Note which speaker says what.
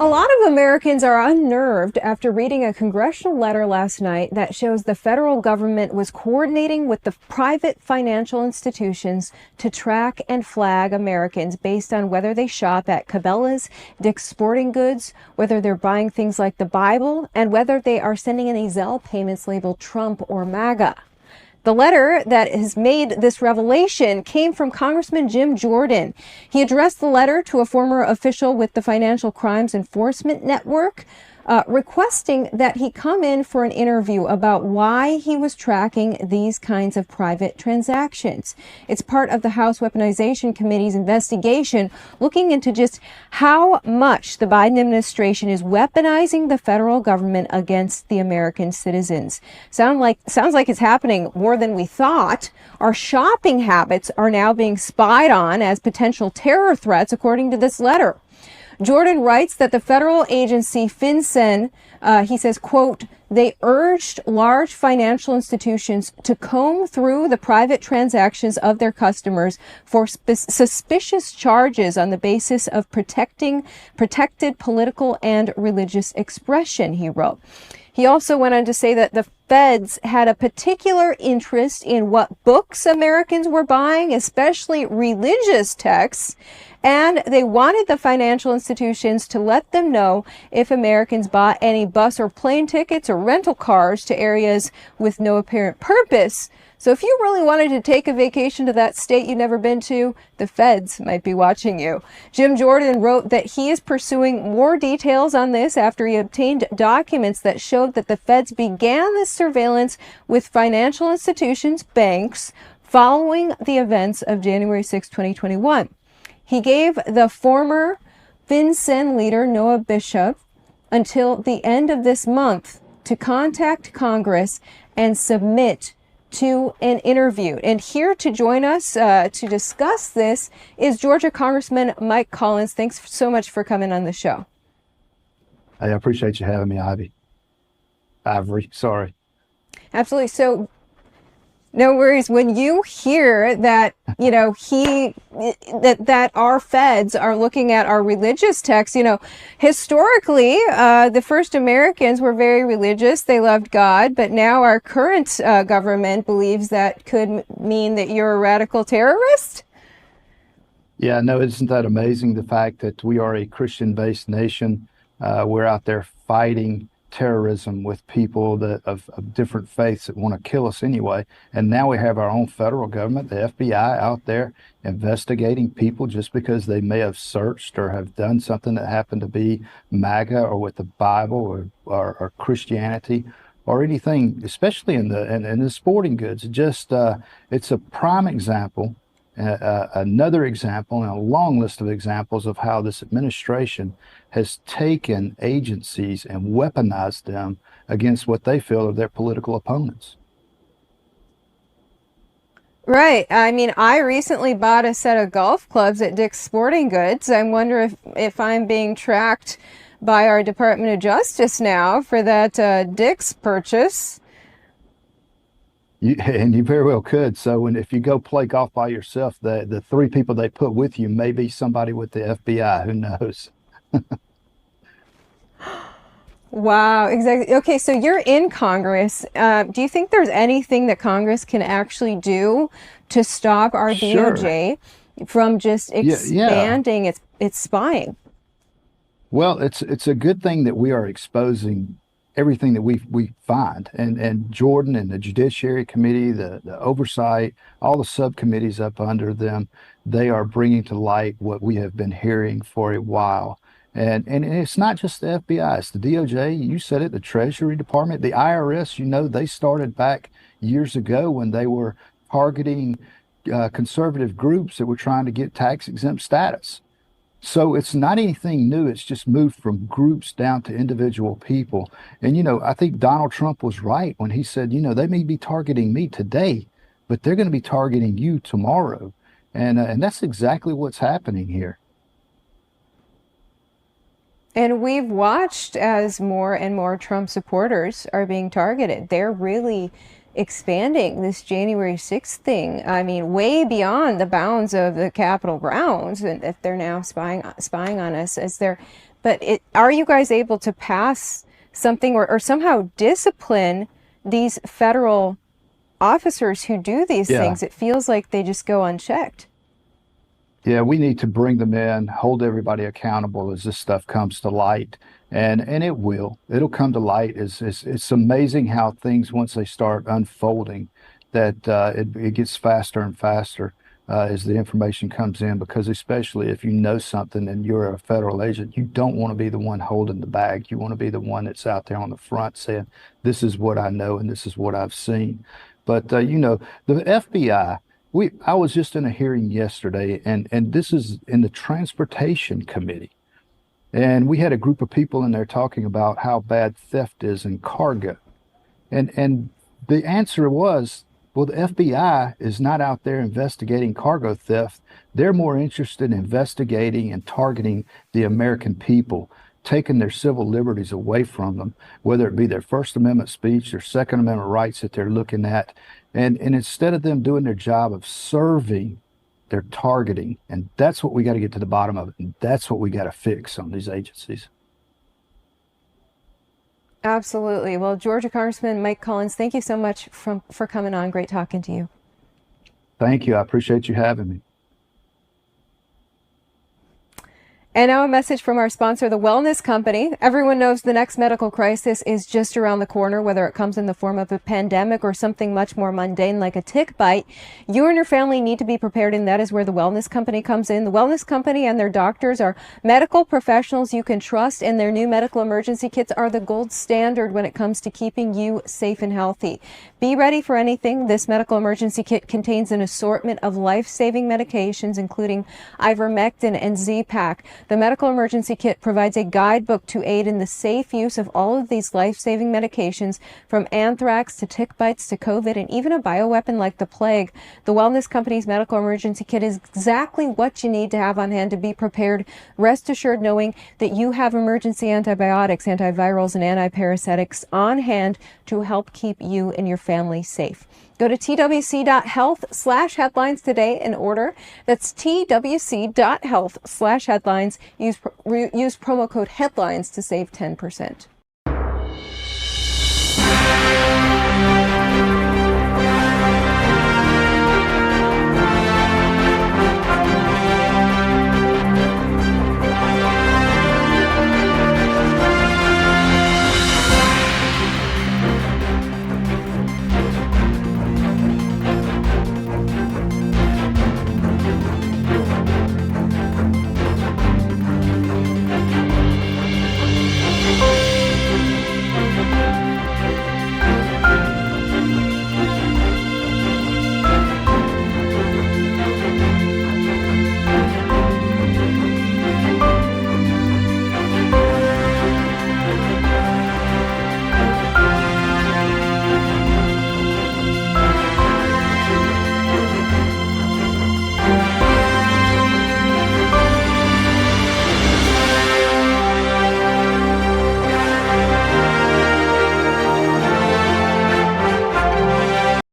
Speaker 1: A lot of Americans are unnerved after reading a congressional letter last night that shows the federal government was coordinating with the private financial institutions to track and flag Americans based on whether they shop at Cabela's, Dick's Sporting Goods, whether they're buying things like the Bible, and whether they are sending any Zelle payments labeled Trump or MAGA. The letter that has made this revelation came from Congressman Jim Jordan. He addressed the letter to a former official with the Financial Crimes Enforcement Network, requesting that he come in for an interview about why he was tracking these kinds of private transactions. It's part of the House Weaponization Committee's investigation looking into just how much the Biden administration is weaponizing the federal government against the American citizens. Sounds like it's happening more than we thought. Our shopping habits are now being spied on as potential terror threats, according to this letter. Jordan writes that the federal agency FinCEN, he says, quote, they urged large financial institutions to comb through the private transactions of their customers for suspicious charges on the basis of protected political and religious expression, he wrote. He also went on to say that the feds had a particular interest in what books Americans were buying, especially religious texts, and they wanted the financial institutions to let them know if Americans bought any bus or plane tickets or rental cars to areas with no apparent purpose. So if you really wanted to take a vacation to that state you've never been to, the feds might be watching you. Jim Jordan wrote that he is pursuing more details on this after he obtained documents that showed that the feds began this surveillance with financial institutions, banks, following the events of January 6, 2021. He gave the former FinCEN leader, Noah Bishop, until the end of this month to contact Congress and submit to an interview. And here to join us to discuss this is Georgia Congressman Mike Collins. Thanks so much for coming on the show.
Speaker 2: Hey, I appreciate you having me, Ivory, sorry.
Speaker 1: Absolutely. So no worries. When you hear that, that our feds are looking at our religious texts, historically, the first Americans were very religious. They loved God. But now our current government believes that could mean that you're a radical terrorist.
Speaker 2: Yeah, no, isn't that amazing? The fact that we are a Christian-based nation. We're out there fighting terrorism with people that of different faiths that want to kill us anyway. And now we have our own federal government, the FBI, out there investigating people just because they may have searched or have done something that happened to be MAGA or with the Bible or Christianity or anything, especially in the sporting goods. Just it's a prime example. Another example and a long list of examples of how this administration has taken agencies and weaponized them against what they feel are their political opponents.
Speaker 1: Right. I mean, I recently bought a set of golf clubs at Dick's Sporting Goods. I wonder if I'm being tracked by our Department of Justice now for that Dick's purchase.
Speaker 2: And you very well could. So if you go play golf by yourself, the three people they put with you may be somebody with the FBI. Who knows?
Speaker 1: Wow, exactly. Okay, so you're in Congress. Do you think there's anything that Congress can actually do to stop our DOJ from just expanding its spying?
Speaker 2: Well, it's a good thing that we are exposing everything that we find, and Jordan and the Judiciary Committee, the oversight, all the subcommittees up under them, they are bringing to light what we have been hearing for a while. And it's not just the FBI, it's the DOJ, you said it, the Treasury Department, the IRS, they started back years ago when they were targeting conservative groups that were trying to get tax exempt status. So it's not anything new. It's just moved from groups down to individual people. And, I think Donald Trump was right when he said, they may be targeting me today, but they're going to be targeting you tomorrow. And that's exactly what's happening here.
Speaker 1: And we've watched as more and more Trump supporters are being targeted. They're really expanding this January 6th thing. I mean, way beyond the bounds of the Capitol grounds, and if they're now spying on us, as they're But are you guys able to pass something or somehow discipline these federal officers who do these things? It feels like they just go unchecked.
Speaker 2: Yeah, we need to bring them in, hold everybody accountable as this stuff comes to light. And it will. It'll come to light. It's amazing how things, once they start unfolding, that it gets faster and faster as the information comes in, because especially if you know something and you're a federal agent, you don't want to be the one holding the bag. You want to be the one that's out there on the front saying, this is what I know and this is what I've seen. But, you know, the FBI, I was just in a hearing yesterday, and this is in the Transportation Committee. And we had a group of people in there talking about how bad theft is in cargo. And the answer was, well, the FBI is not out there investigating cargo theft. They're more interested in investigating and targeting the American people, taking their civil liberties away from them, whether it be their First Amendment speech, their Second Amendment rights that they're looking at. And instead of them doing their job of serving, they're targeting. And that's what we got to get to the bottom of it. And that's what we got to fix on these agencies.
Speaker 1: Absolutely. Well, Georgia Congressman Mike Collins, thank you so much for coming on. Great talking to you.
Speaker 2: Thank you. I appreciate you having me.
Speaker 1: And now a message from our sponsor, the Wellness Company. Everyone knows the next medical crisis is just around the corner, whether it comes in the form of a pandemic or something much more mundane like a tick bite. You and your family need to be prepared, and that is where the Wellness Company comes in. The Wellness Company and their doctors are medical professionals you can trust, and their new medical emergency kits are the gold standard when it comes to keeping you safe and healthy. Be ready for anything. This medical emergency kit contains an assortment of life-saving medications, including ivermectin and Z-Pak. The medical emergency kit provides a guidebook to aid in the safe use of all of these life-saving medications, from anthrax to tick bites to COVID and even a bioweapon like the plague. The Wellness Company's medical emergency kit is exactly what you need to have on hand to be prepared. Rest assured knowing that you have emergency antibiotics, antivirals, and antiparasitics on hand to help keep you and your family safe. Go to twc.health/headlines today and order. That's twc.health/headlines. Use promo code headlines to save 10%.